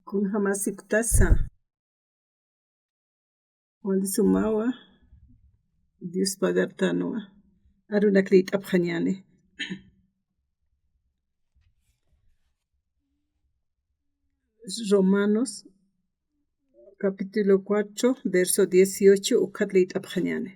Kun hamasi kutasa. Wali sumawa. Dios pagartanoa. Aruna krit abjaniane. Romanos capítulo 4 verso 18 ukatlit abjaniane.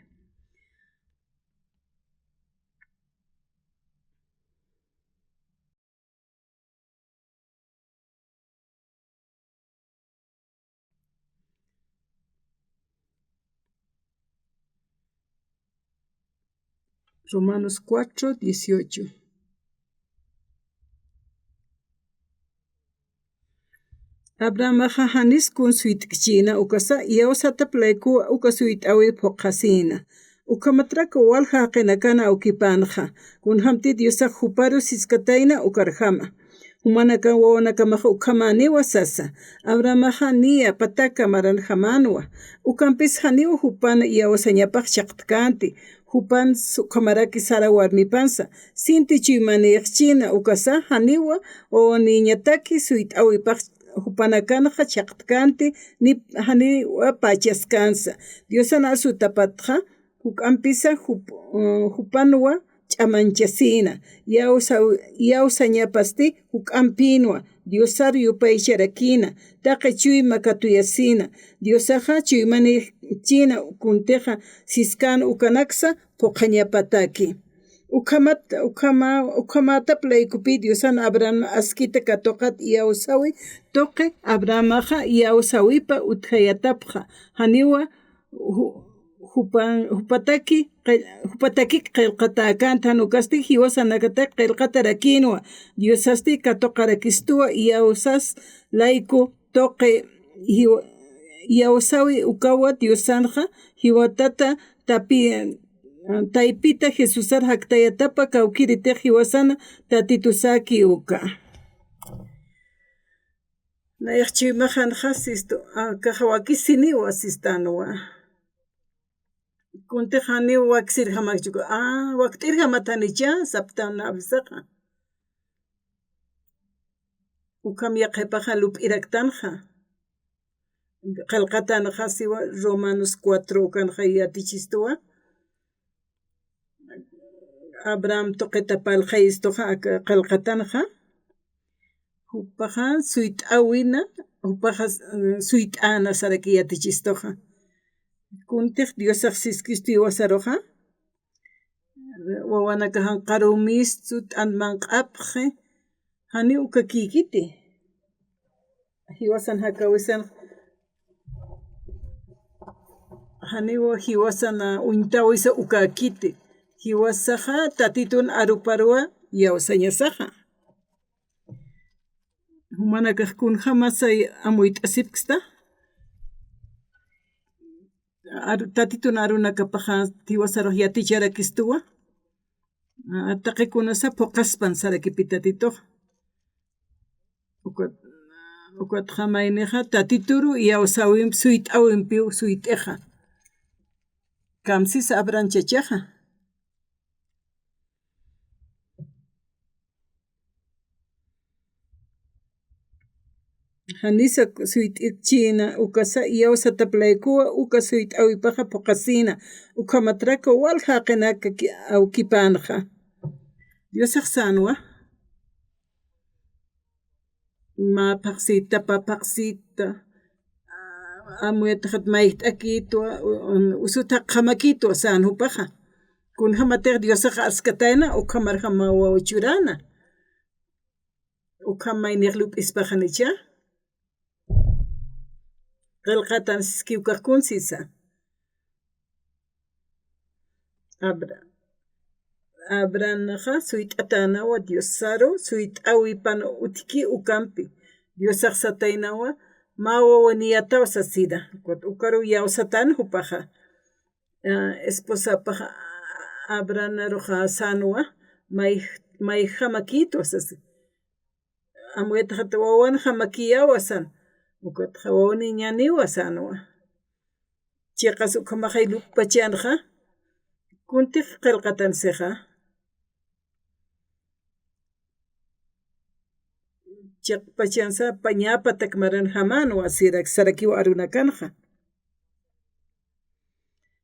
Romanos 4, 18. Abraham hanis kun suit kchina ukasa yausata pleiku ukasuit awi pokasina. Ukamatraka wal haqena kana ukipanja. Kun hamti diosa huparu siskataina ukarjama. Humanaka wawanaka maha ukamani wasasa. Abraham hania pataka maran hamanwa. Ukampis haniwa hupana yausanyapak chaktkanti. Hupan sukamaraki sara warmipansa. Sinti chuymanichina ukasa haniwa o niñataki suit awipak hupanakanja chaqtkanti ni hani pachaskansa. Diosana sutapatja hukampisa hupanwa chamanchasina. Yausañapasti hukampinwa. Diosar yupaycharakina. Taqa chuyma katuyasina. Diosaja chuymani china kunteja siskan ukanaksa poqañapataki. Ukamata pleikupi Diosan Abraham askita katoqat yausawi toqe Abrahamaja yausawipa uthayatapja haniwa hupataki qillqatakan nukasti hiwasanakata qillqatarakinwa Diosasti katoqarakistua yausas laiku toqe yausawi ukawa Diosanja hiwatata taipita Jesusar haktayatapa kawkirite hiwasana tatitusaki uka. Nayachimajanja sisto kahawaki siniwa sistanwa. Kunte hani waksir hamakchuko waktir hamatanicha saptana abisaqa. Ukam yaqepaja lup iraktanja. Qalqatanaja siwa Romanos 4 kanja yatichistuwa. Abraham toqeta palqaystoja qalqatanja. Hupaja suit awina, hupaja suit ana saraki yatichistoja. Kuntiq Diosaq siskisti wasaroja. Wawanaka hanqarumistu t'anmanq'apje. Hani ukakikiti. Hiwasan hakawisan. Hani hiwasan untawisa ukakiti. Hiwasaja tatitun aruparua yausañasaja. Humanaka kun hamasay amuit asipksta. Tatitun arunakapaja hiwasaroja yaticharakistuwa. Taqikunasa poqaspan sarakipitatitok. Ukat hamayneja tatituru yausawim suit awimpiu suit eja. Kamsis abran chachaja. Hanisa suit china ukasa yausata playkua uka suit awipaja pokasina ukamatraka wal haqenaka awkipanja. Diosaq sanwa. Ma paqsita papaqsita amuyatahat mayt'akitwa usuta qamakitwa sanhupaja. Kun hamatir Diosaq askatayna ukamar hamawawachurana. Ukamaynirlup ispajanicha. Qillqatan siskiwkaqkunsisa. Abrahamaja suit atanawa Diosaro suit awipano utiki ukampi. Diosaq sataynawa mawawa niyatawa sasida. Ukaru yausatan hupaja. Esposapaja Abrahamaroja sanwa may hamakitwa sasi. Amuyataja wawan hamakiyawasan. Ukat hawani ñaniwa sanwa. Chiqas ukamajay lupachanja. Kuntiq qillqatan seja. chaqpachansa pañapa takmaran hamanwa sirak sarakiwa arunakanja.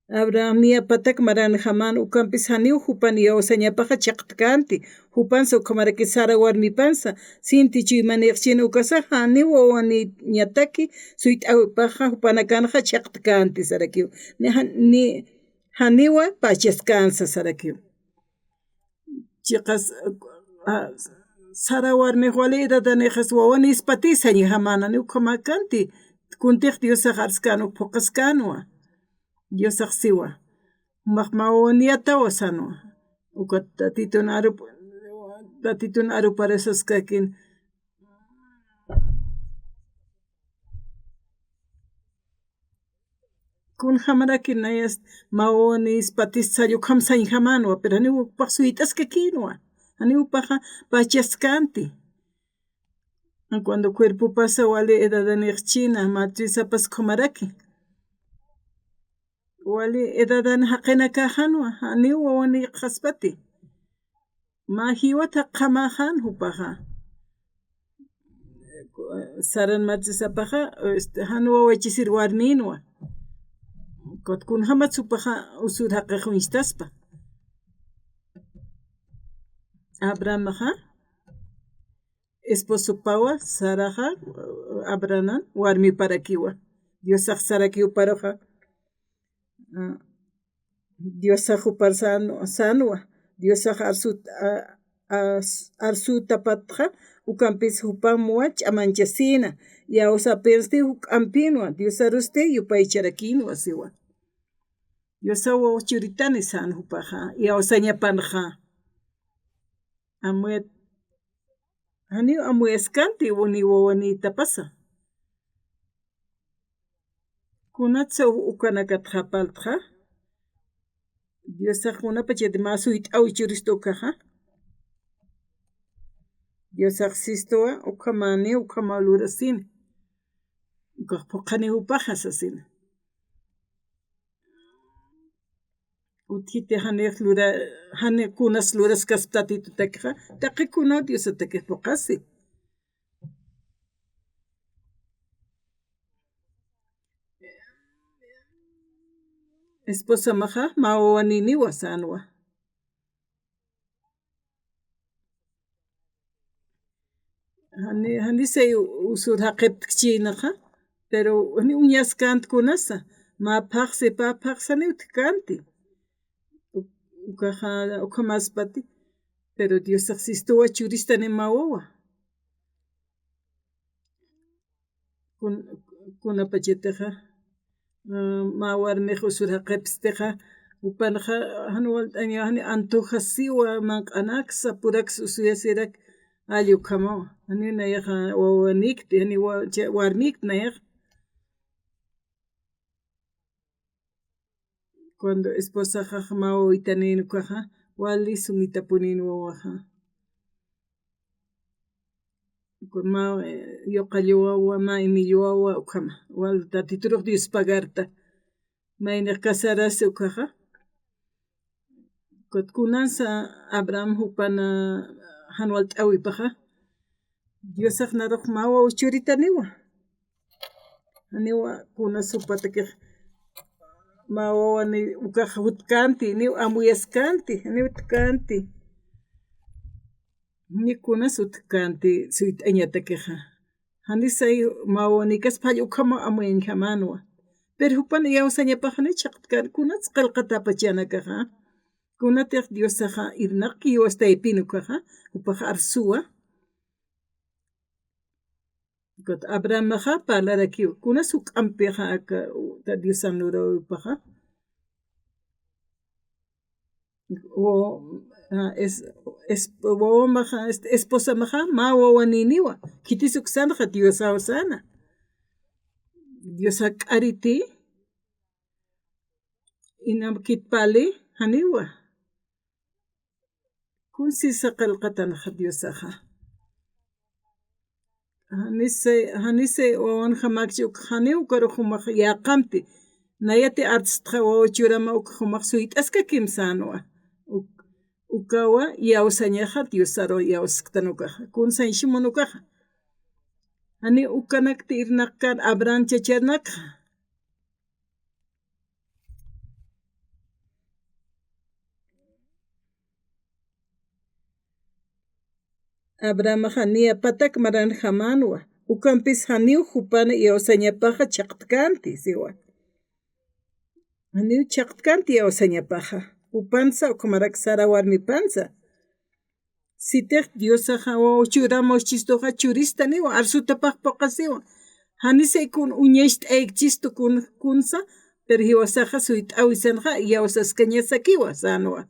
Abraham niapatak maran haman ukampis haniw hupan yawsañapaqa chaqtkanti hupansa ukamaraki Sara warmipansa sinti chuymaniyaqchina ukasa haniw wawani ñataki suyt'awipaqa hupanakanja chaqtkanti Sarakiw ni haniwa pachaskansa Sarakiw chiqas Sara warmi walidata niqas wawa nispatisqa ña hamanani ukamakanti kuntiq Diosaq arsqanu phuqaskanwa Diosaq siwa maqmawaniatawa sanwa uka tatituna aruparasasqakin kun hamaraki nayas mawanis patisqa lluqhamsañ hamanwa pero haniwpaq suytasqa kinwa haniwpaqa pachaskanti cuando cuerpo pasa wali edad niqchina matrizapas qumaraki wali edadan haqina kajanwa haniw wawani qaspati ma hiwata qamajan hupaqa Saran matrizapaqa hanu wawachisir warminwa kun hamatsupaqa usur haqiq wiñchtaspa Abramaqa esposo pawa Saraqa Abraman warmi parakiwa Diosaq Sarakiwparaqa Diosaq hupar sanwa Diosaq arsutapatqa ukampis hupanmuwa ch'amanchasina yawsapirsi huk ampinwa Dios aruste yupaycharakinwa siwa Diosa wawa churitani san hupaqa yawsañapanqa haniw amuyaskanti ni wawanitapasa kunatsa ukanakata hapaltqa Diosaq munapa chayta ma suyt'awi churishta ukaqa Diosaq sistuwa ukhamani ukhamalurasini ukaq phuqani hupaqa sasina utkita hani kunas lurasqas tatitutaqa taqikuna Diosataqa phuqasi esposa maqa mawawaniniwa sanwa hanisay usur haqiptiqchinaqa pero uñasqanti kunasa ma phaqsi pa phaqsaniwta kanti ukaqa ukamaspati pero Diosaq sistuwa churistani ma wawa kunapa chaytaqa ma warmiqa usur haqipistiqa upanaqa hani antoja siwa manq'anaksa puraksa usuyasirak alli ukhamawa hani nayaqa wawanikti hani warmikti nayaqa cuando esposaqa ma wawita nini ukaqa wali sumita punini wawaqa ma yoqallu wawa ma Emilio wawa ukhama wal tatituruq Dios pagarta mayna casarasi ukaqa kunansa Abraham hupana hanwal t'awipaqa Diosaq naruq ma wawa churita niwa haniwa kunas supatakiq ma wawani ukaqa utkanti niw amuyaskanti niwta kanti ni kunas utkanti suyt'añatakiqa hanisay ma wawani kaspa halla ukhama amuyan hamanwa pero hupana yawsañapaqni chaqtkani kunas qillqata apachanakaqa kunatiq Diosaqa irnaqki wastaypini ukaqa upaqa arsuwa Abrahamaqa parlarakiwa kunas huk ampiqa Diosan rurawiypaqa wawamaqa esposamaqa ma wawaniniwa kitisuk sanaqa Dios awsana Diosa k'ariti inam kitpali haniwa kun sisa qillqatanaqa Diosaqa hanisay wawan hamakchi haniw karuq humaq yaqamti nayati artistqa wawa churama uka humaq suyt'asqa kimsanwa ukawa yawsañaqa Dios saro yawsaqtanukaqa kun sayshimun ukaqa Hani ukanakti irnaqkan Abraham chacharnaqqa. Abraham hania patak maran hamanwa. Ukampis haniu hupana yawsañapaqa chaqtkanti siwa. Haniu chaqtkanti yawsañapaqa. Upansa ukamarak sara warmi pansa. Sitek Diosaqa churamos chistoqa churista niwa arsutapaq poqasiwa. Hanisay kun uñaysht aychisto kunsa pero hiwasaqa suyt awisanqa yawsaskaña sakiwa sanwa.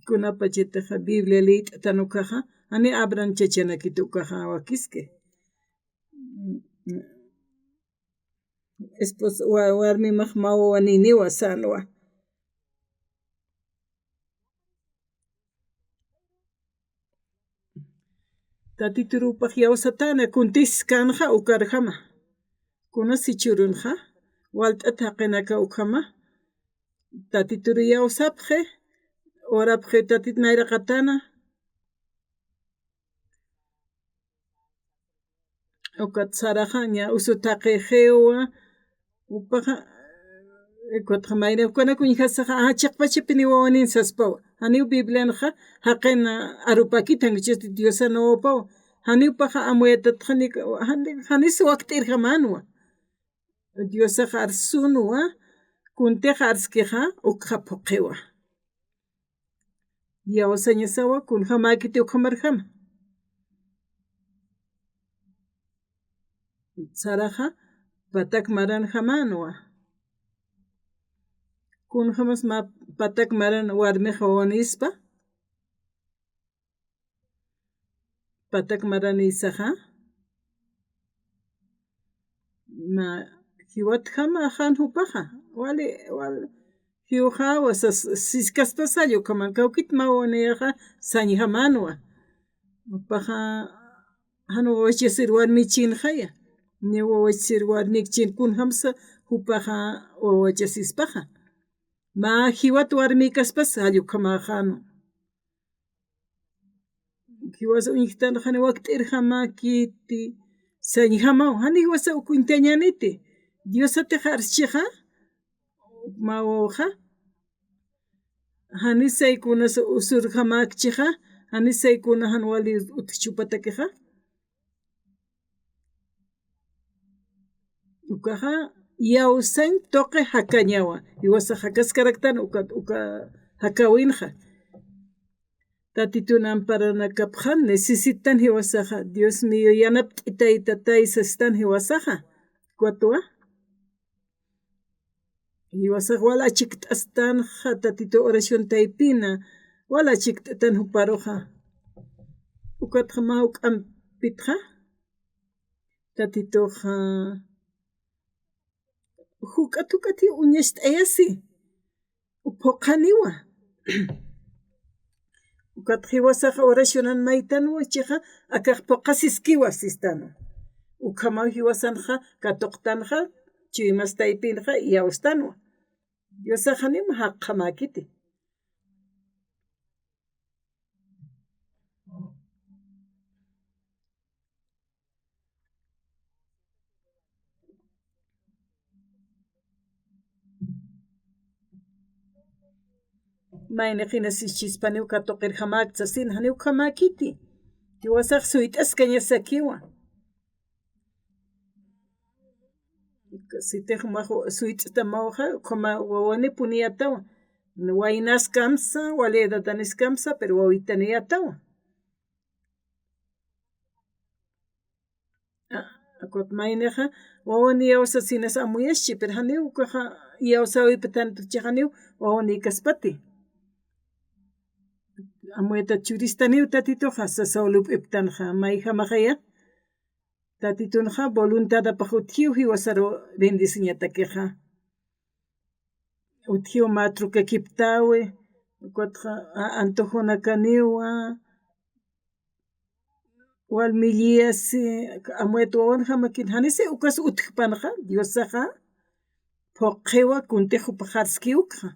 Kunapachitaqa Biblia leet tanukaqa ani Abraham chachanakitukaqa wakiske. Esposa warmi mawa waniniwa sanwa. Tatiturupaq yawsatana kuntis kanqa ukarqama. Kuna sichurunqa walt'ata haqinaka ukama. Tatituru yawsapqe orapqe tatit nayraqatana. Ukat saraqa ña usutaqe qhewa upaqa ekotqa mayra ukanakuña hasaqa chaqpachapini wawanin saspawa. Haniu Biblianaqa haqina arupakitan Diosanawapawa. Haniupaqa amuyataqa hanis waqt'irqamanwa. Diosaqa arsunwa kuntiqa arskiqa ukqa phuqiwa. Yawsaña sawa kun hamakiti ukhamarqama. Saraqa patak maran hamanwa. Kun hamas patak maran warmiqa wanispa. Patak maran isaqa. Ma hiwat hama hanhupaqa. Wali hiuqa wasas siskaspasallo kaman kawkit mawaniyaqa sañi hamanwa. Upaqa hanu wawachasir warmichinqaya. Ña wawachasir warmikchin kun hamsa hupaqa wawachasispaqa. Ma hiwat warmi kaspas sallo kamaqanu. Hiwasa uñiktana hani waqt'irqamakiti sañi hamawan hani hiwasa ukuntañaniti. Diosatiqa arschiqa mawawqa hanisaykuna usur hamakchiqa hanisaykuna han wali utq chupatakiqa ukaqa yawsan toqi hakañawa hiwasa hakaskaraktana uka hakawinqa tatituna amparanakapqa necesitan hiwasaqa Dios mío yanapt'i taytatay sastan hiwasaqa cuatwa hiwasaqa walachik t'astanqa tatito oración taypina walachik t'atan huparuqa ukatqa mawk'anpitqa tatitoqa huk'ati uñash t'ayasi phuqaniwa ukatqa hiwasaqa oracionan maytanwa chiqa akaq phuqasiskiwa sistana ukamaw hiwasanqa katuqtanqa chiwimas taypinqa yawstanwa Diosaqa nima haqqamakiti. Mayna hina sichispaniw katuqir hamakcha sin haniw hamakiti. Hiwasaq suyt'askaña sakiwa. Sitej majo suyt'ta mawqa khoma wawani puniyatawa. Waynaskamsa walidataniskamsa pero wawitaniyatawa. Akot maynaqa wawani yawsa sinas amuyaschi pero haniw kaqa yawsawipa tantuchi haniw wawani kaspati. Amuyata churistaniw tatituqa sasawlup iptanqa may hamaqaya. Tatitunqa voluntadapaq uthiw hiwasaro bendiciñatakiqa. Uthiw matruka kiptawi ukatqa antojunakaniwa walmilliyasi amuyata wawan hamakin hanisi ukas uthpanqa Diosaqa phuqiwa kuntiqupaq harskiwqa.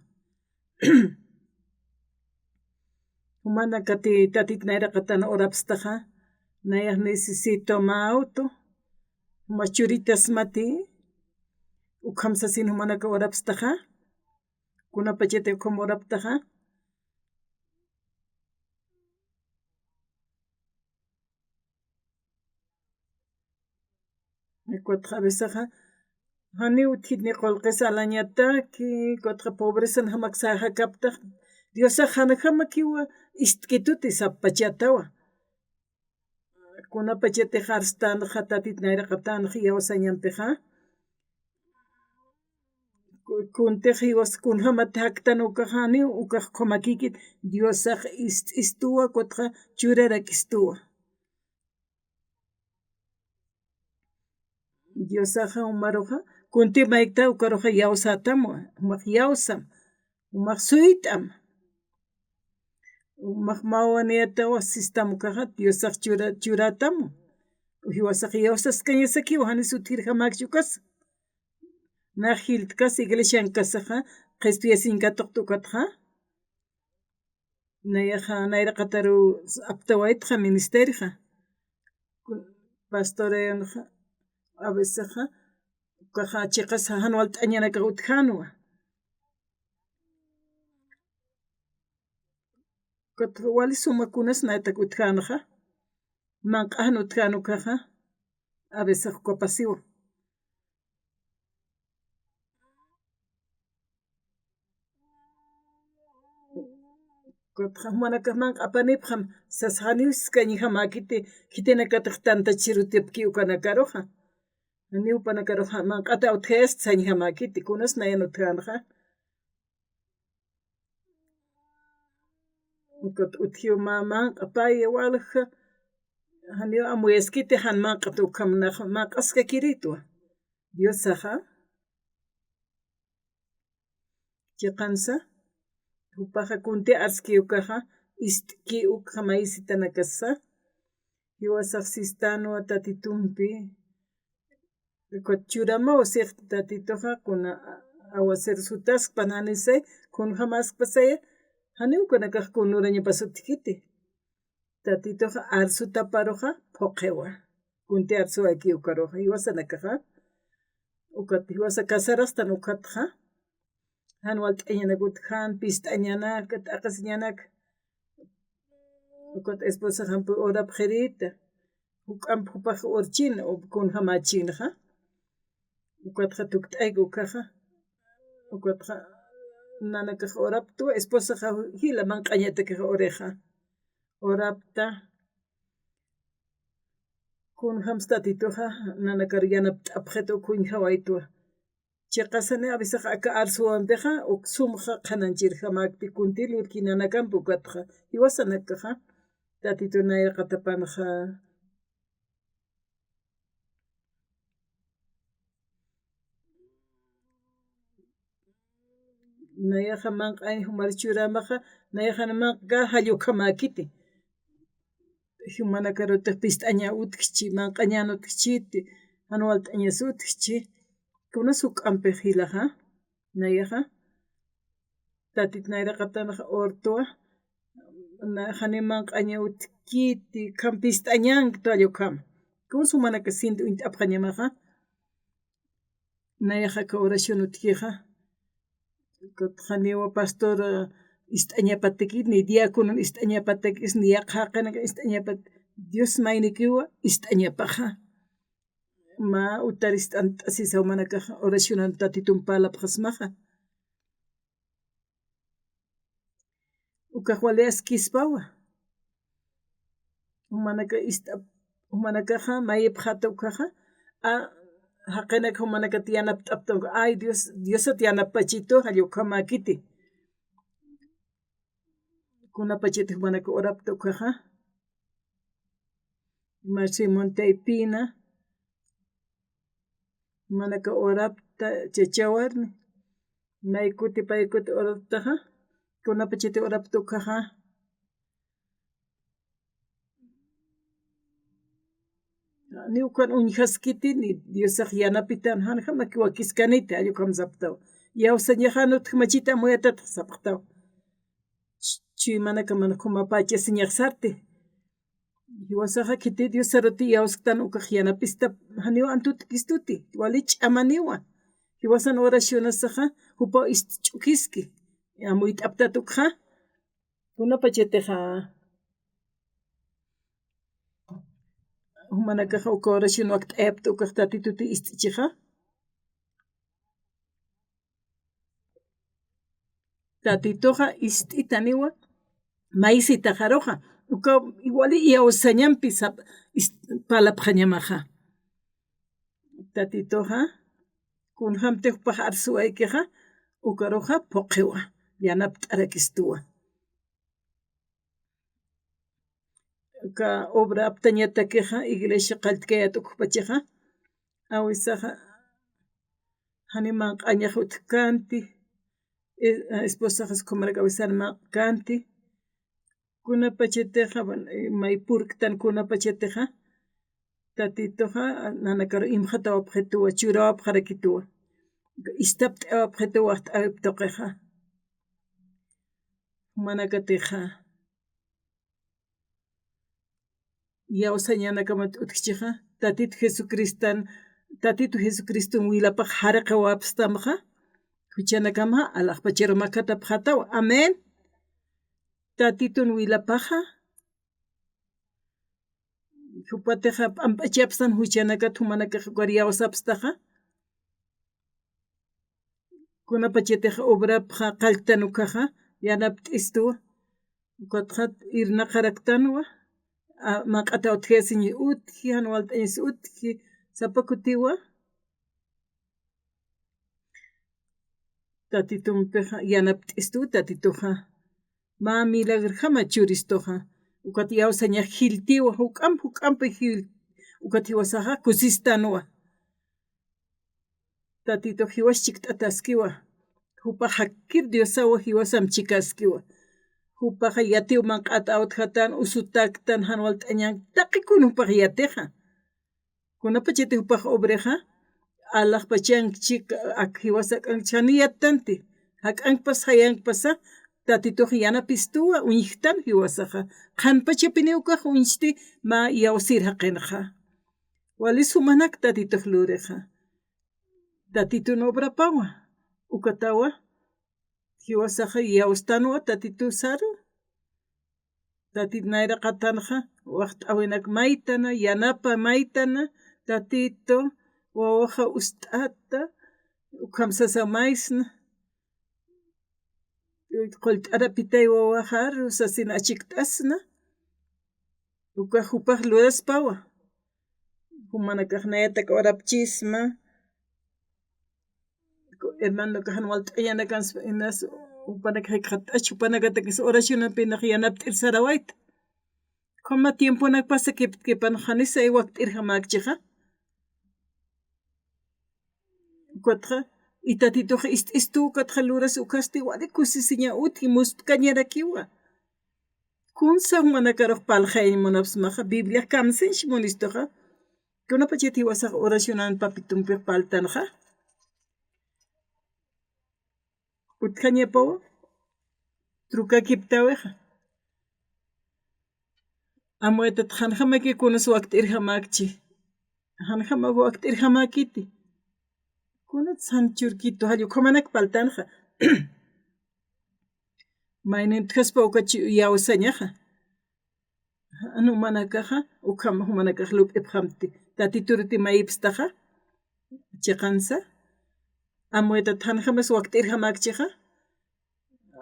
Humana kati tatit naira katana orapstaja. Naya necesito ma auto. Machuritas mati. Ukhamsa sin humana ka orapstaja. Kuna pachete como oraptaja. Cuatro veces hani uthidni qolqes alañata ki cuatro pobreza hamaksaja kapta Diosa hanajama kiwa istkituti sapachatawa kuna pachete harstan hatatit naira qatan yawasañanteja kunte hiwas kunhama taktan ukahani ukah komakikit Diosa istuwa cuatro churara kistuwa Diosaja umaroja kunti maikta ukaroja yawsatamo umak yawsam umak suitam umak mawaniatawa sistamukaja Diosaj churatamo uhiwasaj yawsas kañasaki wahani sutirja makchukas najiltkas iglesiankasaja qespiasinkatuq tukatja nayaja naira qataru aptawaitja ministerija pastoreonja a veces kaja chiqas hanual t'añanaka utjanwa wali sumakunas naita utjanaja manq'an utjanukaja a veces kupasiwa manaka manq'apanipjam sasjanius kañijamakiti kitinakataq tanta chirutipki ukanakaroja niupanakaroja manq'ata utjes sañijamakiti kunas nayan utjanaja utjiw manqa paya walja hanio amuyeskiti han manqa tukhamnaja manq'asqa kiritwa Diosaja chiqansa upaja kunti arskiukaja istki ukjamaisitanakasa hiwasaq sistano tatitumpi churamaw siq tatitoja kuna awaser sutaspa nanisay kun hamaspasaya haniukanakaj kunuraña sutikiti tatitoja arsuta paroja phoqewa kunti arsuwa kiukaroja hiwasanakaja ukati hiwasa kasarastan ukatja hanwal t'añanak utjan pist'añanak t'aqasñanak ukat esposa hampu orap qerita uk'am upaj urchina kunja machinaja ukatja tukt'ayk ukaja ukatja nanakaj oraptu esposaja hila manq'añatakaja oreja orapta kunjams tatitoja nanakar yanap t'apjeta ukunja waytua chiqasani a veces aka arsuwanpiqa uk sumqa qhananchirjamakpi kunti lurkinanakanpi ukatja hiwasanakaja tatito nayrqa tapanaja nayaja manq'ay humar churamaja nayaja manqa hallukamakiti humanakaruta pist'aña utkchi manq'añana utkchiti hanual t'añas utkchi kunas uk'ampi hilaja nayaja tatit nayraqa tanaja ortua hani manq'aña utkiti kan pist'añanki tallukama kunas humanaka sinti t'apqañamaja nayaja oración utkiqa Janiwa pastor ist'añapatikit ni diácono ist'añapatikis ni yaqhaqanaqa ist'añapat Dios maynikiwa ist'añapaja ma utaris t'ant'asisa humanakaja oración tatitun palapqasmaja ukaq wali askispawa humanakaja mayipaq ukaja haqinaka humanakata yanap t'aptanqa ay Diosata yanapachito hallukamakiti kunapachita humanaka orapta ukaja Marci Montepina manaka orapta chachawarmi maykuti paykuti oraptaja kunapachita orapta ukaja ñukan uñajaskitini Diosaq yanapitani hanajama wakiskanita allukam saptawa yawsa ñajanutaq machita amuyatataq sapaqtawa Chimana kamana kumapacha siñaksarte. Hiwasaqa kiti Dios sarati yawsqtan ukaqyana pista haniwa antut kistuti walich amaniwa. Hiwasan oracionasaqa hupa ch'ukiski. Amuy t'aptatukqa kunapachetija humanakaqa uka oración waqt'ayapta ukaq tatituti ist'ichiqa. Tatituqa ist'itaniwa maysita qaruqa uka iguali yawsañanpi palapqañamaqa. Tatituqa kunhamtej paq arsuaykiqa ukaruqa puqiwa yanap t'arakistuwa. Uka obra aptañatakiqa iglesia qaltkayata ukpachiqa awisaqa haniman q'añaq utaq kanti esposaqa suqamarka awisarman kanti kunapachatiqa may purktan kunapachatiqa tatituqa nanakaru imqata wapqituwa chura wapqarakituwa istap t'awapqituwa waqt'awiptuqiqa manakatiqa yawsañanakamanta utkichiqa Tatitu Jesucristo wilapaq haraqa wapastamqa huchanakama alaqpachiro makata pqatawa amén. Tatitun wilapaqa hupatiqa p'ampachapsan huchanakata humanakaqa yawsapstaqa kunapachatiqa obrapqa qaltanukaqa yanap t'istuwa ukataqa irnaqaraktanuwa maq'ata utqaysiñi utqi hanualta añas utqi sapakutiwa tatitunpiqa yanap t'istuwa tatituqa ma milagrojama churistuqa ukata yawsaña jiltiwa huk'anpi ukata hiwasaqa kusistanuwa tatituqa hiwaschik t'ataskiwa hupaq hakir Diosawan hiwasam chikaskiwa hupaqa yatiwman q'atawtjatan usutaktan hanual t'añan taqikunupaq yatiqa kunapachati hupaq obreqa alaqpachanchik hiwasa k'anchaniyatanti hak'anpas hayanpasa tatituqa yanapistuwa uñiqtan hiwasaqa qanpachapini ukaq uñishti ma yawsirhaqinqa wali sumanak tatituq luriqa tatitun obrapawa ukatawa hiwasaqa yawstanuwa tatitu saru tatitu nayra qatanqa waqt'awinak maytana yanapa maytana tatitu wawaqa ust'ata ukhamsasa maysna qullt'ara pitay wawaqa rusasina achikt'asna uka hupaq luraspawa humanakaq nayataka warapchisma hermanoka hanual t'ayana kanspa inas upanakaq hupanakatakas oracionapinaq yanap t'ir sarawayta kama tiemponak pasa kipanaq hanisa waqt'irqa makchiqa ukataqa itatituqa ist'istu ukataqa luras ukasti wali kusisiña utqi musp'kañarakiwa kunsa humanakaraq palqay munapsmaqa Biblia kamsinch munistuqa kunapachati hiwasaqa oracionan papitunpiq paltanqa utqañapawa trukakiptawiqa amuetata hanjamaki kunas waqt'irqamakchi hanjama waqt'irqamakiti kunat sanchurkito halluqmanak paltanqa maynintaqaspa ukachi yawsañaqa humanakaqa ukhama humanakaq lup'ipqamti tatituruti maypistaqa chiqansa amuetata hanjamas waqt'irqamakchiqa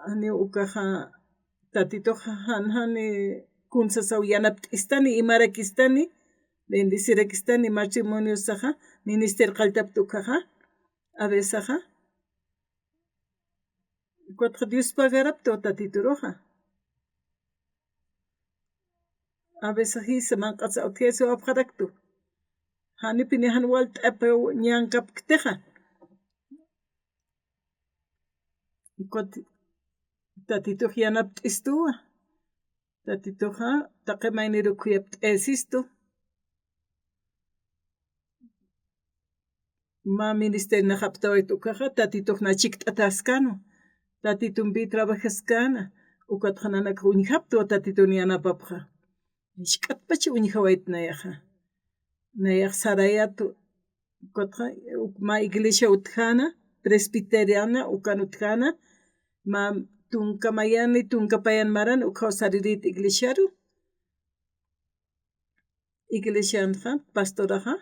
ani ukaqa tatituqa hanjani kunsasaw yanap t'istani imarakistani bendicirakistani matrimoniosqa minister qaltapta ukaqa a vesaqa ukataqa Dios pagarapta tatituruqa a veces hisa manq'asa utqaysi wapqaraktu hanipini hanual t'api ñankapktiqa tatituqa yanap t'istuwa tatituqa taqay mayniru khuyap t'aysistu ma ministerio na haptawayta ukaqa tatituqa na chikt'ataskanu tatitunpi trabajasqana ukatqananak uñihaptu tatitunianapapqa ishk'atpacha uñihawaytnayaqa nayaq sarayatu ukatqa ma iglesia utkana presbiteriana ukan utkana ma tunkamayani tunkapayanmarani ukawsaririyta iglesiaru iglesianqa pastoraqa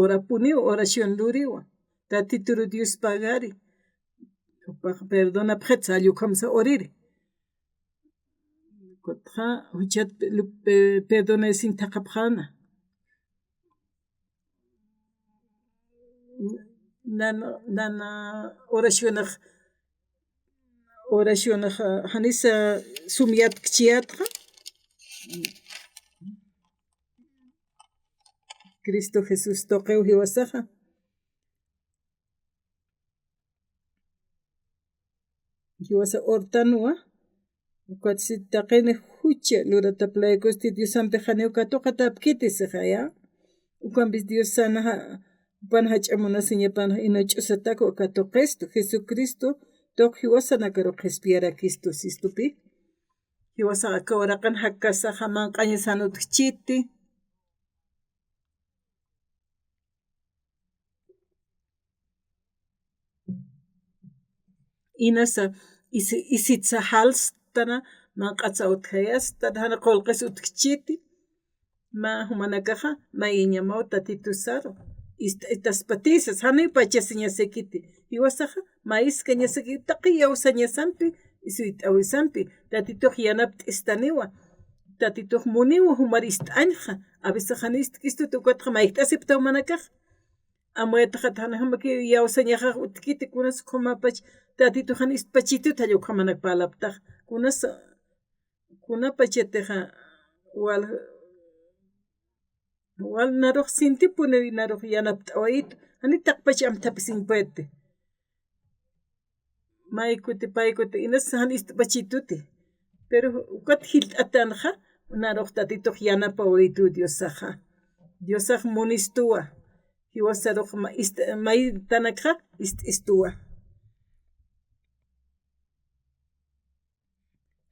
orapuniwa oración luriwa tatituru Dios pagari perdona pqetz allukhamsa oriri kutqa huchat perdona sin taqapqana nana oracionaj hanisa sumyat kchiyatqa Cristo Jesús toqeu hiwasaqa hiwasa ortanuwa ukatsitaqini hucha lurataplaykusti Dios ampi qhaniuka tuqatapkiti siqaya ukanpis Dios sanaha upan hach'amunasi ñapan ina ch'usataku ukatuqistu Jesucristo toq hiwasanakaru qhispiyara Cristo sistupi hiwasaqa kawraqan hakasaqa manq'aña sanutaq chiti inasa isitsa halstana manq'atsa utkayastana hana qolqis utkchiti ma humanakaqa mayñamaw tatitusaro itaspatisas hanaypacha ñasikiti hiwasaqa maiska ñasiki taqiyawsa ñasanpi isuyt'awisanpi tatituq yanap t'istaniwa tatituq muniwa humar ist'añqa a veces hanista Cristuta ukatqa mayqt'asip tawmanakaq amuetaqa hanajamaki yawsañaqaq utkiti kunas qumapach tatituq hanis pachituta lluk'hamanaka palaptaq kunas kunapachatiqa wal naruq sintipuni naruq yanap t'awayitu hanitaqpacha amtapas inpuete maykuti paykuti inas hanista pachituti pero ukata hilt'atanqa naruq tatituq yanapawaytu Diosaq munistuwa hiwasaruq maytanakqa ist'istuwa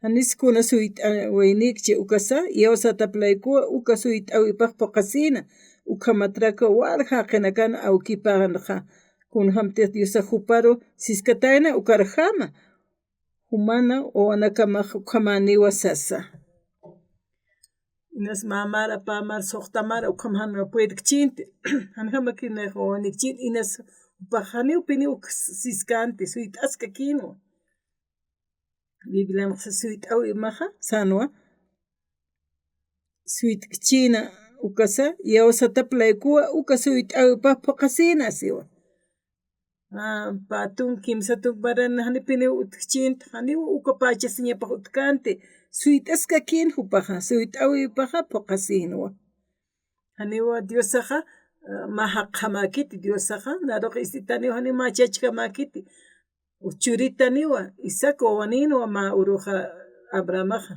haniskuna suyt'awaynikchi ukasa yawsataplaykuwa uka suyt'awipaq puqasina ukamatraka wal haqina kana awkipaqnaqa kunhamtiq Diosaq huparu siskatayna ukarajama humana wawanakamaq ukhamaniwa sasa inas mamara pamara suqtamara ukhamana puedikchinti hanajamaki wawanikchin inas upaq haniwpi niwqa siskanti suyt'asqa kinuwa Bibliamaq suyt'awimaqa sanuwa suyt'kchina ukasa yawsataplaykuwa uka suyt'awipaq puqasina siwa patun kimsa tuparana hanipini utkchinta haniwa uka pachasiñapaq utkanti suyt'asqa kinhupaqa suyt'awipaqa puqasinuwa haniwa Diosaqa mahaqhamakiti Diosaqa naruq isitaniwa hani machachkamakiti churitaniwa Isaac wawaninuwa ma uruqa Abrahamaqa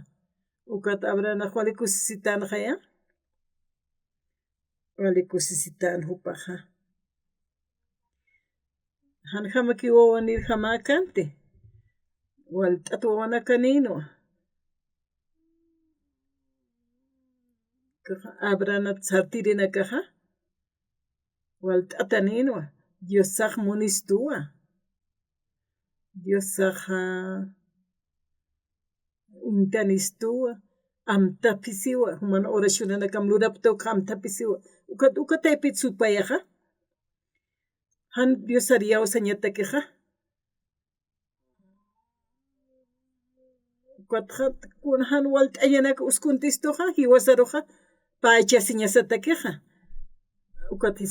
ukata Abrahamqa walikusisitanqaya walikusisitan hupaqa hanajamaki wawa nirjamakanti walt'ata wawanakaninuwa Abrahamta sartirinakaqa walt'ata ninuwa Diosaq munistuwa Diosaqa untanistuwa amtapisiwa humana oracionanakam luraptawqa amtapisiwa ukataypita supayaqa han Diosari yawsañatakiqa ukatqa kuna han walt'añanaka uskuntistuqa hiwasaruqa pachasiñasatakiqa ukati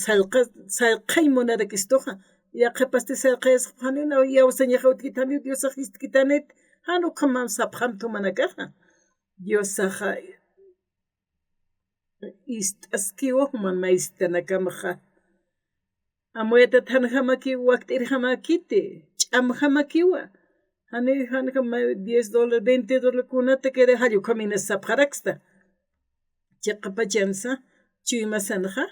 sallqay munarakistuqa yaqipasti sallqayasqa hanina yawsañaqa utkitani Diosaq istkitanit hanukhaman sapqamtu manakaqa Diosaqa ist'askiwa human mayistanakamaqa amuetat hanajamaki wakt'irjamakiti ch'amjamakiwa hanijama $10 $20 kunata kere hallukhamina sapqaraqsta chayqa pachansa chuymasanaqa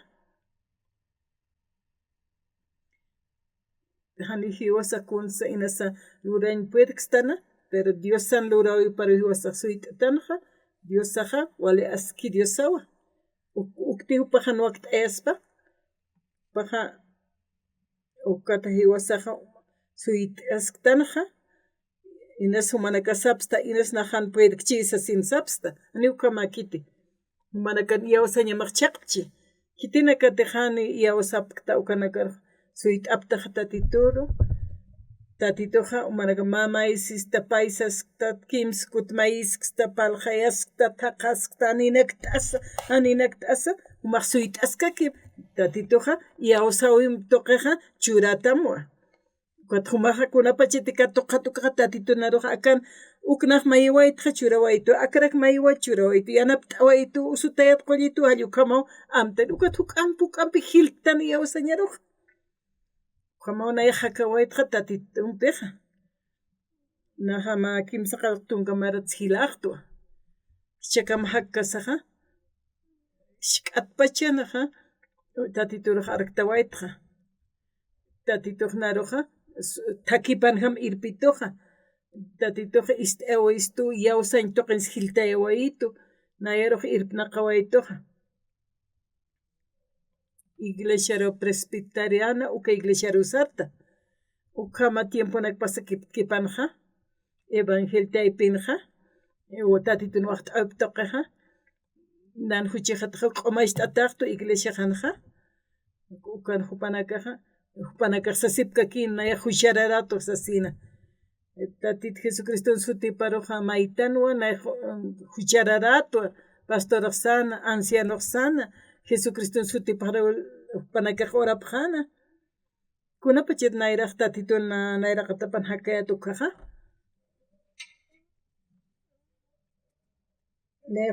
hani hiwasa kunsa inasa lurain puedkstana pero Dios san lurawi para hiwasa suit tanja Dios saja wale aski Dios sawa ukti pahan waqt espa paha ukata hiwasaja suit asktanja inas humanaka sapsta inas nahan puedkchisa sin sapsta ani ukamakiti humanaka yawsa ñamaqchaqchi kitina katejani yawsapta ukanakar suit apta tatituru tatitoja humanaka mamaisis tapaisas tatkims kutmais tapalhayas tatakas aninak tasa humaq suit askaki tatitoja yawsawim toqeja churatamwa Humaja kunapa chitika toqatuqa tatitunaruqa akan uknaq maywaytqa churawaytu akrak mayway churawaytu yanap t'awaytu usutayat qullitu allukamaw amtan ukat huk'anpi hiltani yawsañaruqa qamawnayqa hakawaytqa tatitunpiqa nahama kimsaqa tunkamarats hilaqtwa chakam hakkasaqa shk'atpachanaqa tatituruqa arktawaytqa tatituqnaruqa takipanham irpitoja tatitoja ist'awaystu yawsan toqins hiltayawaytu nayaruq irpnaqawaytoja Iglesia presbiteriana uka iglesia rusarta ukama tiemponak pasa kipanja evangeltaypinja tatitun waqt awptoqeja nan huchijatqa q'umaycht'ataqtu iglesia qanja ukan hupanakaja Hupanakaq sasipkakin naya huchararato sasina tatit Jesucristo sutiparuqa maytanwa nay huchararato pastoraq sana ancianoq sana Jesucristo sutipara hupanakaq orapqana kunapa chet nayraq tatituna nayraqa tapan hakayatukaqa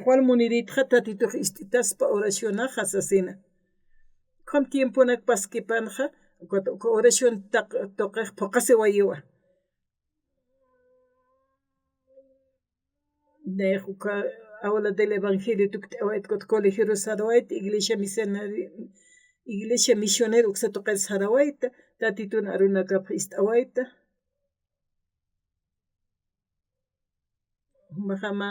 Juan Muniritqa tatituq istitaspa oracionaqa sasina qam tiemponak paskipanja oración toqeq phoqasi wayuwa Nejuka aula del evangelio tuktawayt kot colegio Rosarwayt iglesia misionero uksa toqel sarawayta tatituna arunakap istawayta humajama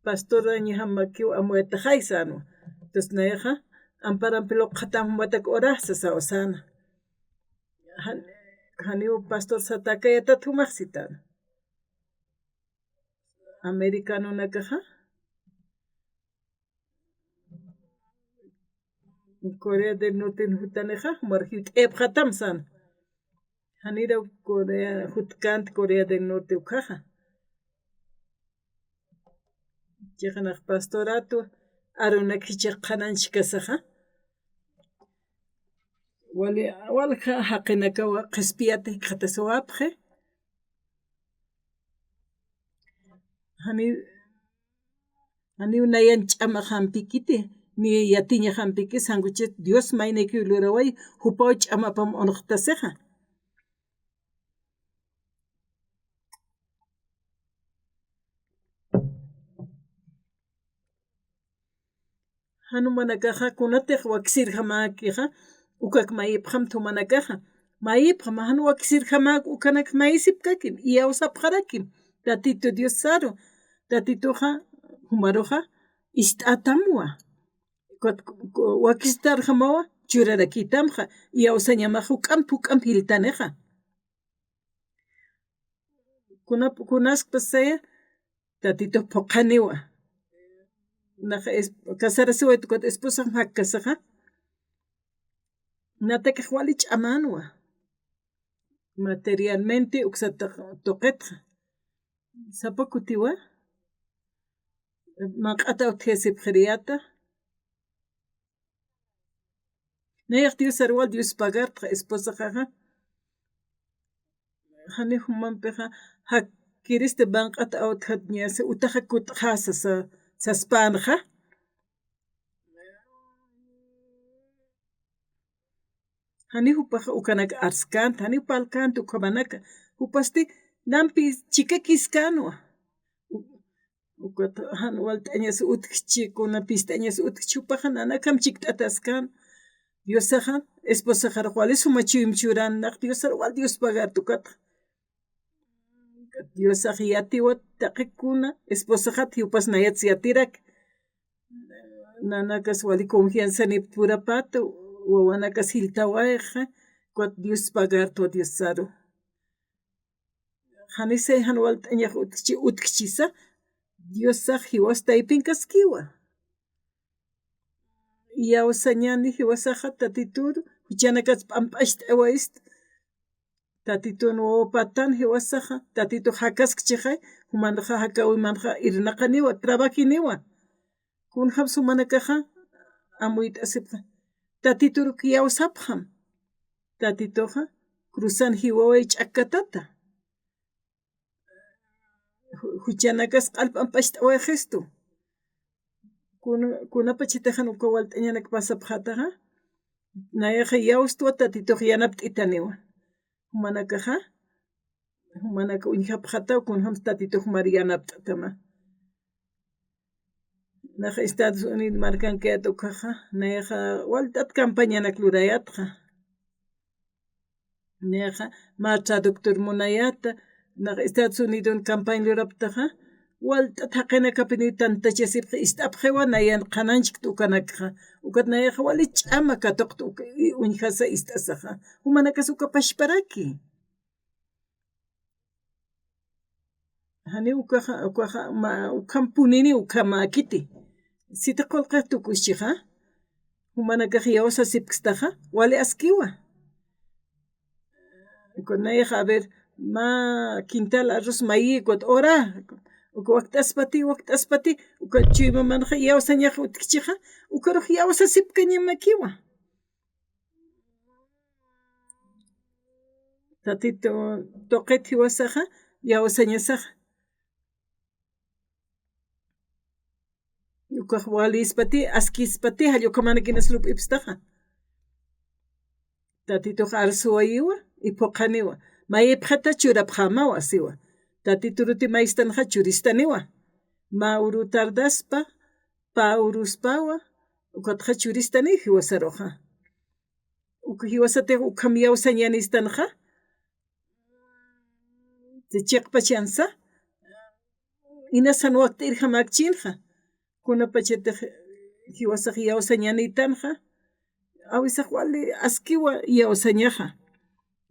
pastora ñahama kiw amueta haysano entonces nayaja amparanpilo qhatam watak orasa sawsana Haniu pastor satakayata thumaqsitan Americano nakaja Corea del Norte hutaneja marhit ephatamsan Hanira Corea hutkant Corea del Norte ukaja Jejanaq pastorato arunak hichaqananchikasaja walqa haqinakawa qispiata qhatasawapje hani unayan ch'ama hampikiti ni yatiña hampiki sanguchet Dios mayneki luraway hupaw ch'amapam onqtaseja hanumanakaja kunatiq waksirjamakiqa ukak mayipqam thumanakaja mayipqa han waksirjamak ukanak maysipkakim yawsapqarakim tatito Dios saro tatitoja humaroja ist'atamwa wakistarjamawa churarakitamja yawsañamaq huk'am hiltaneja kunaspasaya tatito phoqaniwa naja casarasiwaytu kot esposa hakkasaja natakaq wali ch'amanwa materialmente uksata toqetqa sapa kutiwa maq'ata utjesipqriyata nayaq Dios sarwal Dios pagarqa esposa qaja hani humanpiqa hakkiriste banq'ata awtjatñasa utaqa kutqasa saspanja hani hupaqa ukanaka arskanta hani palkanta ukhamanaka hupasti nampi chikakiskanwa ukata han walt'añas utkchikuna pist'añas utkchupaqa nanakam chikt'ataskan Dios saja esposa jarwale sumachim churan nak Dios wal Dios pagar tukat Dios sajiyati wat taqikuna esposa hat yupas nayat siatirak nanakas wali confianza ni pura pato wawanakas hiltawaeja kwat Dios pagar to Dios saro hanise hanwal tanyah utkchisa Dios saj hiwas taipinkas kiwa yaw sañani hiwasaja tatituru huchanakas p'amp'axt awaist tatitun patan hiwasaja tatitu hakaskchijay humanaja hakawi manja irnaqaniwa trabajiniwa kun ham sumanakaja amuit asipja tatituru kiyaw sapham tatitoja cruzan hiwaway ch'akatata huchanakas q'alp'amp'axt away gesto kunapa chitajan ukawal t'añanak pasapjataja nayaja yawstwa tatituj yanap t'itaniwa humanakaja humanaka uñijapjata kun ham tatituj marianap t'atama naja Estados Unidos markankayata ukaja nayaja waltat campañanak lurayatja nayaja marcha doctor munayata naja Estados Unidos campaña luraptaja waltat haqina kapini tantachasipja istapjewa nayan qananchik t'ukanakja ukat nayaja wali ch'ama katuqta uñijasa ist'asaja humanakas ukapashparaki hani ukaja ukam punini ukamakiti sita qolqa tukuschija humanakaj yawsa sipkstaja wali askiwa nayaja a ver ma quintal arroz mayi kuat ora waqt'aspati uka chiwimamanja yawsa ñaj utkchija ukaruj yawsa sipkañamakiwa tatito toqet hiwasaja yawsa ñasaja ukaj walispati askispati hallukamanakinas lup'ipstaja tatituj arsuwayiwa y puqaniwa mayipjata churapjamawa siwa tatituruti maystanaja churistaniwa mauru tardaspa pauruspawa ukatja churistani hiwasaruja hiwasatej ukham yawsa ñanistanaja chiqpa chansa inasan waqta irjamakchinja kunapa chetej hiwasaj yawsa ñanitanja awisaj wali askiwa yawsa ñaja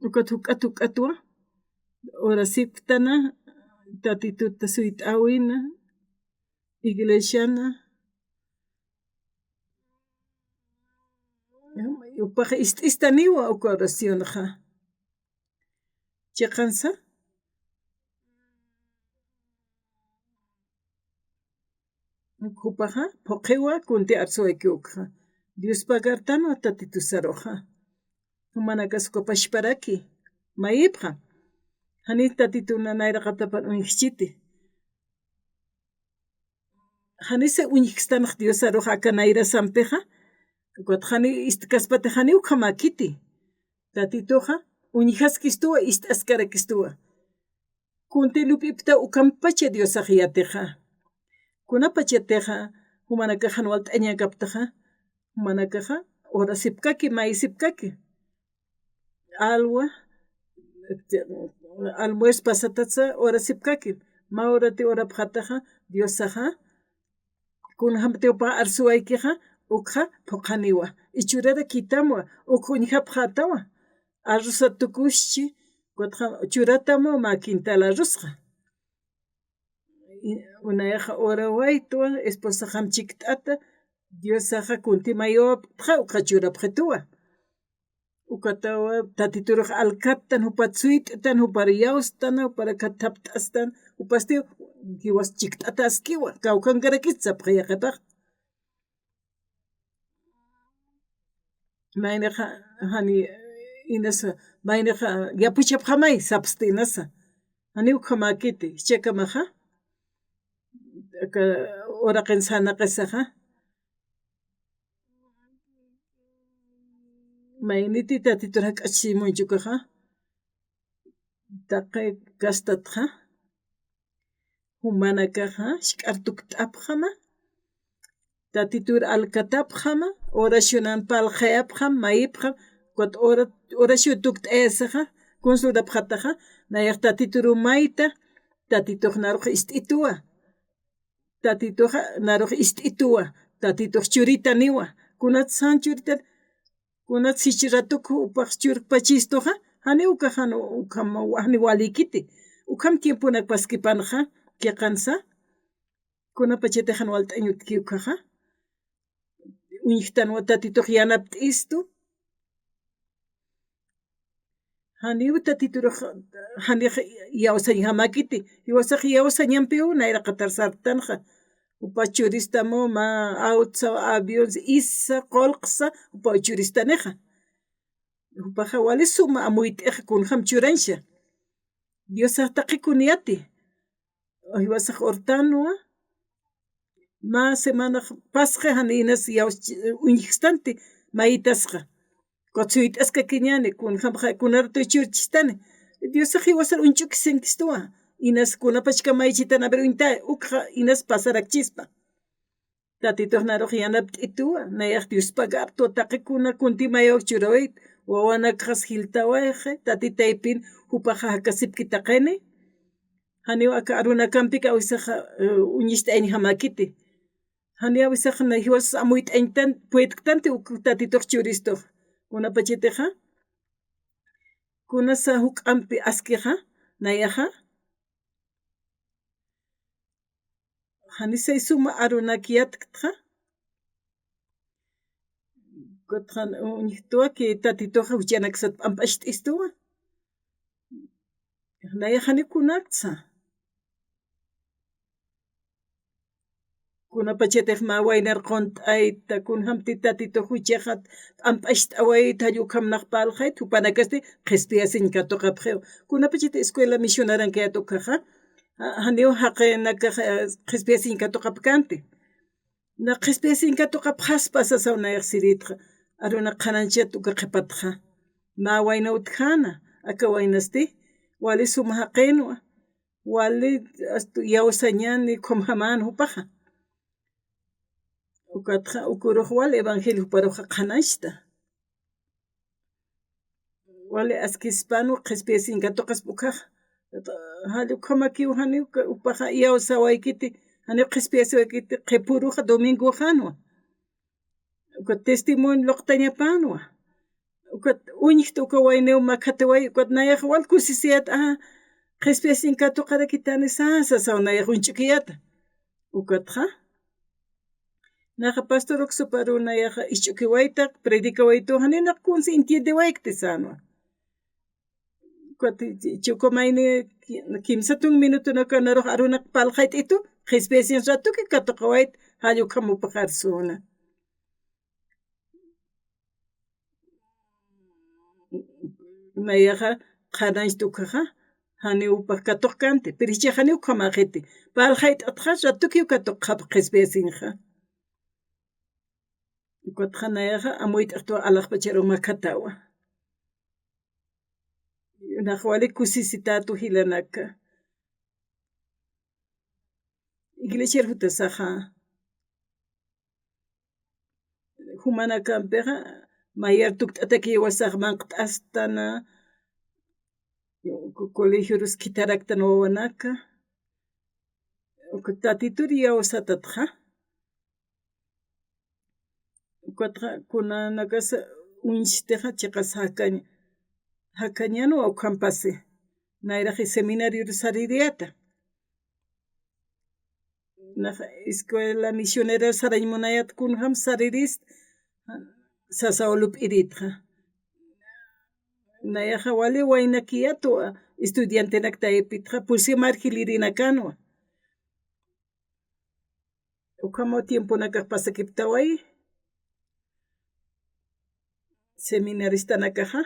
ukat k'atu k'atuwa orasiptana tatituta suyt'awina iglesiana upaj ist'istaniwa uka oracionja chaqansa ukupaja phuqiwa kunti arsuwayki ukja Dios pagartana tatitu saruja humanakas ukapashparaki mayipja hani tatituna nayraqatapan uñikchiti hanise uñikstanaj Dios saruja aka nayrasanpija ukata hani istkaspati hani ukhamakiti tatituja uñijaskistuwa ist'askarakistuwa kunti lup'ipta ukanpacha Dios sajyateja kunapa chetteja humanakaja hanwal t'añakaptaja humanakaja orasipkaki maysipkaki alwa almuerzo pasatatsa orasipkaki ma orati orapjataja Dios saja kun hamteupa arsuwaykija ukja phuqaniwa ichurara kitamwa ukja uñijapjatawa arroza tukusch'i kuatja churatamu ma quintal arrozja unayaja ora waytuwa esposa hamchik t'ata Dios saja kunti mayuwaptja ukja churapjetuwa ukatawa tatituruj alkatan hupat suyt'tan hupar yawstana hupara katapt'astan upastiu hiwas chikt'ata askiwa kawkankarakitsa paqyaqipaj maynaja hani inasa maynaja yapuchapjamay sapsta inasa hani ukhamakiti chakamaja aka oraqin sanaqisaja mayniti tatituruj k'achimunchukaja taqay kastatja humanakaja xk'artuk t'apjama tatitur alcatapjama oracionan paljeapjam maipjam kot oración tukt esaja consultapjataja nayak tatituru maita tatitur naruj istitua tatituja naruj istitua tatitur churita niwa kunat san churita kunat sichiratuku upaj churpachistoja hani ukajan ukam wahni walikiti ukam tiempo nak paskipanja kiaqansa kuna pachetejan walt'añut kiukaja uñiktan tatituj yanap istu hani tatituraj hani yawsañ hamakiti iwasaq yawsañanpiu nayra qatarsartanja upa churistamo ma autsa avión isa qolqsa upa churistaneja upaja wali suma amuyt'ej kunjam churansha Diosaq taqikuniati iwasaq hortanua ma semana pasqa hani inas uñikstanti mayitasqa Cotsuytasqa kiñani kunjamqa kunartu churchistani Diosaq iwasaq unch'ukisinkistuwa inas kunapachka maychitana pero inta ukqa inas pasarakchispa tatituj naruj yanap t'ituwa nayaq Diospaqa harto taqikuna kuntimayuq churawayta wawanaqas hiltawayqa tatitaypin upaja hakasipkitaqani hani waka arunakanpika awisaqa uñisht'ayni hamakiti hani awisaqa hiwas amuyt'añtan puetktanti uk tatituj churistuj kunapachiteja kunasa huk'ampi askiqa nayaja hani say suma arunakiyatqa kutqan uñiktuwa ki tatituja huch'anakasat p'amp'ax t'isතුwa nayajani kunaksa kunapachetej ma waynar qont'ayta kunjamti tatituj huch'aqa p'amp'ax t'awayta hallukhamnaq paljayta hupanakasti qhisp'iya Sinkatoqapjew kunapachete escuela misionarankayato kaja haniw haqinakaj qhisp'iya Sinkatoqap kanti na qhisp'iya Sinkatoqap haspa sasaw nayaq siritqa aruna qananchata uka qhipatqa ma waynawtjana aka waynasti wali suma haqinwa wali yawsañani qhumhamana upaja ukatqa ukuruj wali evangelio paruja qhanashta wali askispanu qhisp'iya Sinkatoqas ukaj halluk'hamakiw hani upaja yawsawaykiti hani qhisp'iya waykiti qipuruja domingo hanwa uka testimonio loqtañapanwa ukat uñikta uka waynaw makhataway ukat nayaq wal kusisiyata qhisp'iya Sinkatoqara kitani sasasaw nayaq unch'ukiyata ukatqa naqa pastor Oxopa runayaqa isch'ukiwayta predicawaytu hanina kunsi entiendiwayta sanwa ukat chukumayni kimsatun minutunaka naruj aruna paljay t'ito qhisp'iya Sinratuki katuqawayta hallukhamupaq arsuna nayaqa qhanashta ukaja hani upaq katuq kanti pero ichaq hani ukhamaqiti paljayt'atqa ratuki katuq qhapaq qhisp'iya Sinja ukatqa nayaqa amuyt'aqta alaqpacharo makhatawa naq wali kusisitatu hilanaka iglesia hutasaqa humanakanpiqa mayar tukt'ata kiwasaq manqt'astana colegio ruskitarakta wawanaka tatitur yawsatatqa ukatqa kunanakasa uñishtiqa chiqas hakañanu awqanpasi nayraq seminario saririyata naqa escuela misionera saraymunayata kunjam sariris sasawalu p'iritqa nayaqa wali waynakiyatu estudiantenakta epitqa pulsi margilirina kanwa ukama tiemponakaq pasakiptaway seminaristanakaja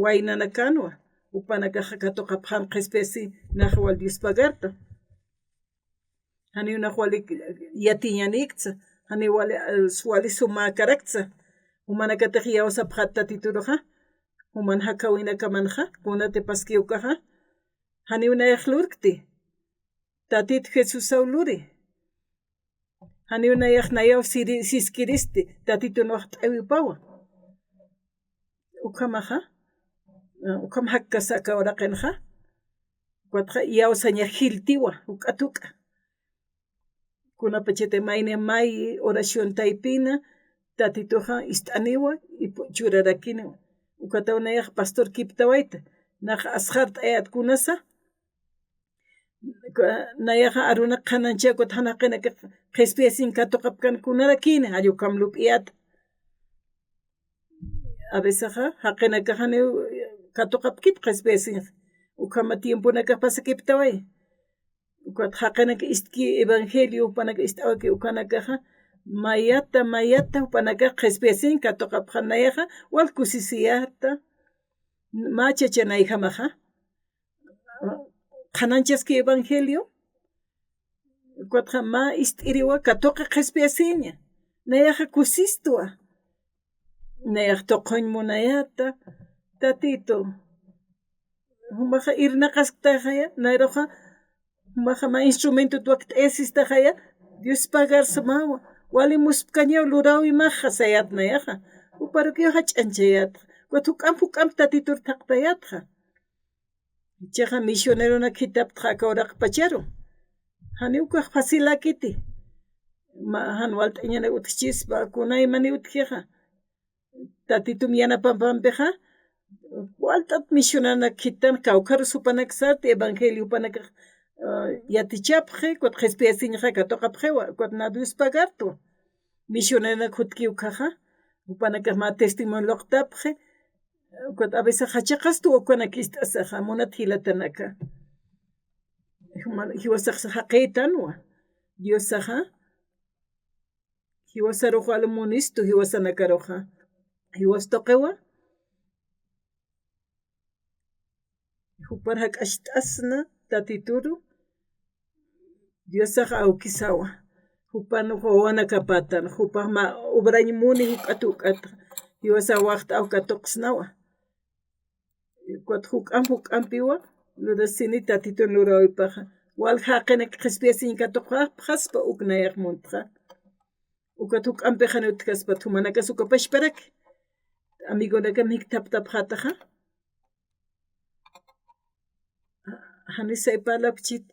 waynana kanwa upanakaja katuqapqan qhisp'iya naqa wal Diospagarta hani naq wali yatiñanikcha hani wali sumakarakcha humanakataq yawsapqa tatituruja human hakawinakamanja kunata paskiwkaja hani unayaq lurkti tatita Jesús luri hani unayaq nayaw siskiristi tatito noqt'awipawa ukamaqa ukam hakkasaka oraqinqa watqa yawsaña hiltiwa uk'atuka kunapachete mayne may oración taypina tatitoqa ist'aniwa y churarakini ukata unayaq pastor kiptawayta naq asqarta ayatkunasa nayaqa aruna qananchakut hanaqina qespiasin katoqapkan kunarakini allukam lup'iyata a veces haqina kahani katoqapkit qespiasin ukama tiempunaka pasakiptaway ukat haqinaka istki evangelio upanaka ist'awaki ukanakaqa mayata upanaka qespiasin katoqapqanayaqa walkusisiyata machachanayjamaqa qananchaski evangelio ukatqa ma ist'iriwa katoqa qespiasiña nayaqa kusistwa nayaq toqoñ munayata tatito humaqa irnaqasqtaqaya nayroqa humaqa ma instrumento tuwaqt'esistaqaya Dios pagarsamawa walimuspkañaw lurawi maqa sayat nayaqa uparukiyoqa ch'anchayata kutu huk'am tatitur taqtayatqa chaqa misioneruna kitapqa akawraq pacharu hani ukaq fasilakiti han walt'añana utqchispa kunaymani utqiqa tatitum yanapanpanpiqa waltat misionana kitan kawqaru supanaksarti evangelio upanaka yatichapqi kut qespiasinqa katoqapqiwa kut na Dios pagartu misionana kutkiwkaqa upanaka ma testimonio loqtapqi kut a veces hachaqastu ukanaka ist'asaqa munata hilatanaka hiwasaq haqaytanwa Diosaqa hiwasaruq almunistu hiwasanakaruqa hiwastoqiwa hukpar hak'asht'asna tatituru Diosaqa awkisawa hukpanuqa wawanakapatan hukpaqma obrañmuni huk'atu uk'ata hiwasa waqta awkatuqsnawa kuat huk'ampiwa lurasini tatitun lurawaypaqa wal haqina qespiasin katuqapqaspa uknayaq muntqa ukat huk'ampiqa utkaspa humanakas ukapashparak amigunaka miktaptapqataqa hanisay palapchit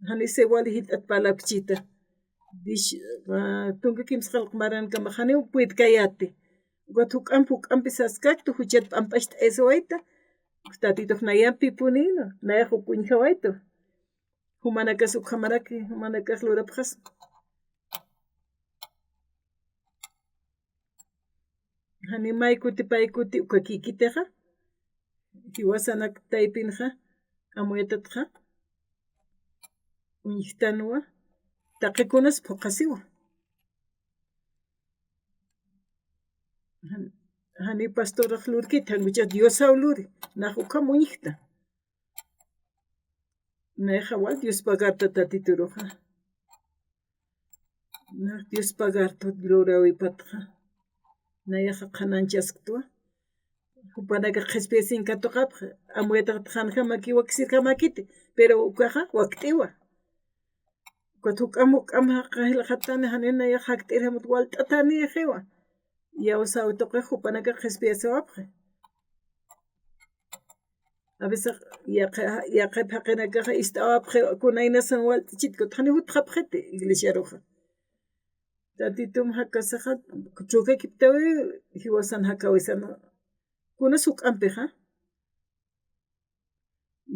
hanisay wali hit'at palapchita dish tunka kimsa qallqmarankamaq hani puytkayati ukat huk'ampi saskaktu huchat p'amp'ash t'esawayta tatituq nayanpi punina nayaq upuñqawaytu humanakas ukhamaraki humanakas lurapqas hani maykuti paykuti ukakikitaqa hiwasanak taypinqa amuyatatqa uñiktanuwa taqikunas phuqasiwa hani pastoraq lurkita hankucha Diosaw luri naq ukham uñikta nayqa wal Dios pagarta tatituruqa naq Dios pagarta lurawipatqa nayaqa qananchasktuwa upanaka qespiasin katuqapqa amuyataqa qanqamaki wakisirqamakiti pero ukaqa wakt'iwa kuat huk'am qillqatani hani nayaqa hakt'irhamut walt'atani qiwa yawsawtuqa upanaka qespiasawapqa a veces yaqay haqinakaqa ist'awapqa kunaynasan walt'ichit kuta hani hutqapqiti iglesiaruqa tatitum hakasaqa chukakiptawi hiwasan hakawisana kunas huk'ampiqa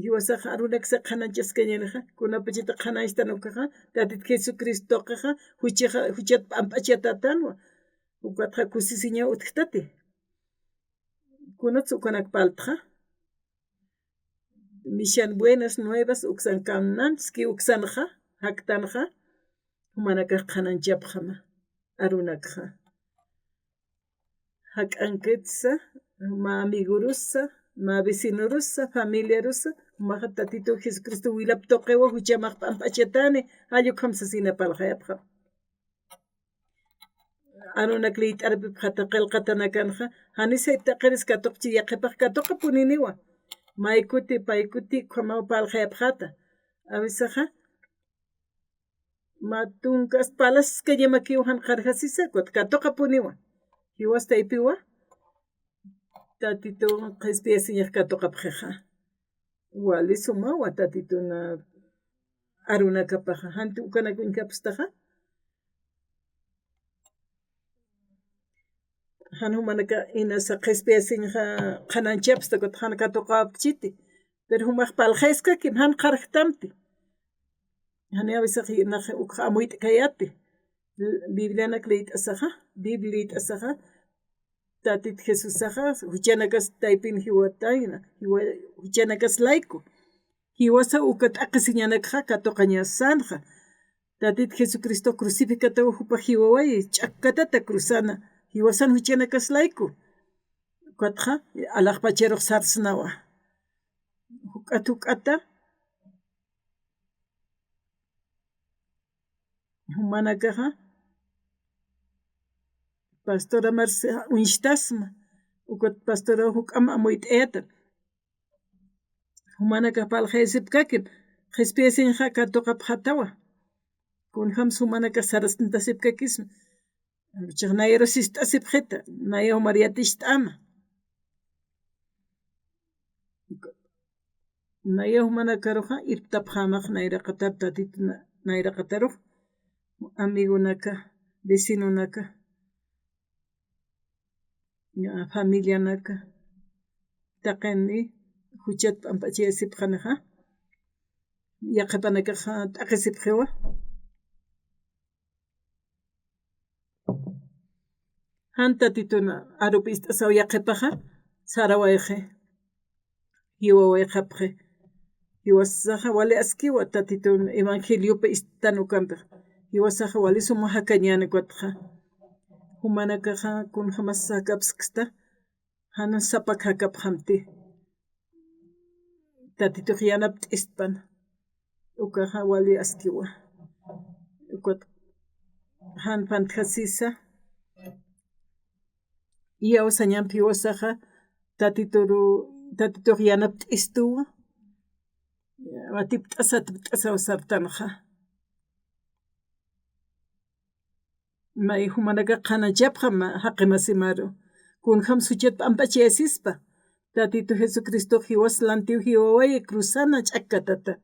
hiwasaqa arunaksa qhananchaskañanaqa kunapachita qhanaystanukaqa tatit Jesucristoqa huchat p'amp'achatatanwa ukatqa kusisiña utqtati kunatsa ukanaka paltaqa mishan buenas nuevas uksan kananchik uksanqa haktanqa humanaka qhananchapqama arunakqa hak'ankitsa ma amigurusa ma vecinurusa familiarusa humaqa tatito Jesucristo wilap tuqiwa huchamaq p'amp'achatani alluk hamsasina palqayapqa arunak liyt'arpi qhata qillqatana kanqa hanisay taqaris katuqchi yaqipaq katuqa puniniwa maykuti paykuti qhamaw palqayapqata a veces matunkas palas que llama que uhan carjasisa cuat catoca poniwa hiwas taipiwa tatito qespesiña catoca pjeja wali suma wa tatito na aruna kapaja hantu ukana kuinkapustaja han humanaka ina sa qespesiña qananchapsta cuat han catoca pchiti pero humaq paljesca kim han qarjtamti hani avisaqi naq uqa amuita kayati Bibliana kleit asaja Biblit asaja tatit Jesús aja huchanakas taipin hiwataina huchanakas laico hiwasa ukat aqasiñanakja katoqaña sanja tatit Jesucristo crucificata hupa hiwaway ch'akatata cruzana hiwasan huchanakas laico katja alaqpacheroq sarsnawa huk'ata humanakaja pastora Marce unshtasma ukat pastora huk'ama amuit'eta humanaka paljesipkakip qespesiñja katoqa pjatawa kunjams humanaka sarastintasipkakisma chaq nayrosis t'asipjeta nayo Mariatish t'ama nayo humanakaroja irptapjamaq nayraqatar tatito nayraqataruj amigunaka vecinonaka familianaka taqani huchat p'ampachayasipjanaja yaqapanakaja t'aqisipjewa han tatituna arupis t'asaw yaqipaja sarawayje hiwawayqapje hiwasaja wali askiwa tatituna evangeliopa istanukanpej hiwasaja wali sumaja kañana kuatja humanakaja kunja masakapsksta hanan sapakjakapjamti tatituj yanap t'ispan ukaja wali askiwa ukat han pantjasisa yawsañanpi hiwasaja tatituj yanap t'istuwa watip t'asata t'asaw sartanaja may humanaka qanachapja haqi masimaru kunjam suchat p'ampachayasispa tatito Jesucristo hiwas lantiw hiwaway cruzana ch'akatata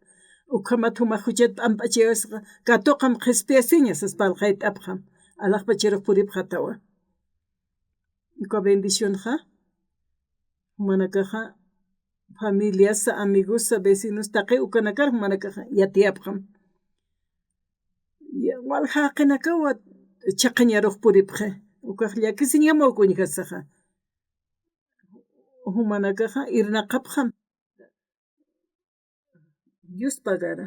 ukhamat humaq huchat p'ampachayasqa katoqam qespesiña saspalqay t'apjam alaqpacheroq puripjatawa uka bendicionja humanakaja familiasa amigusa vecinos taqi ukanakar humanakaja yatiyapjam wal haqinakawa chaqañaruq puripje ukaj llakisiñama ukuñkasaja humanakaja irnaqapjam Dios pagara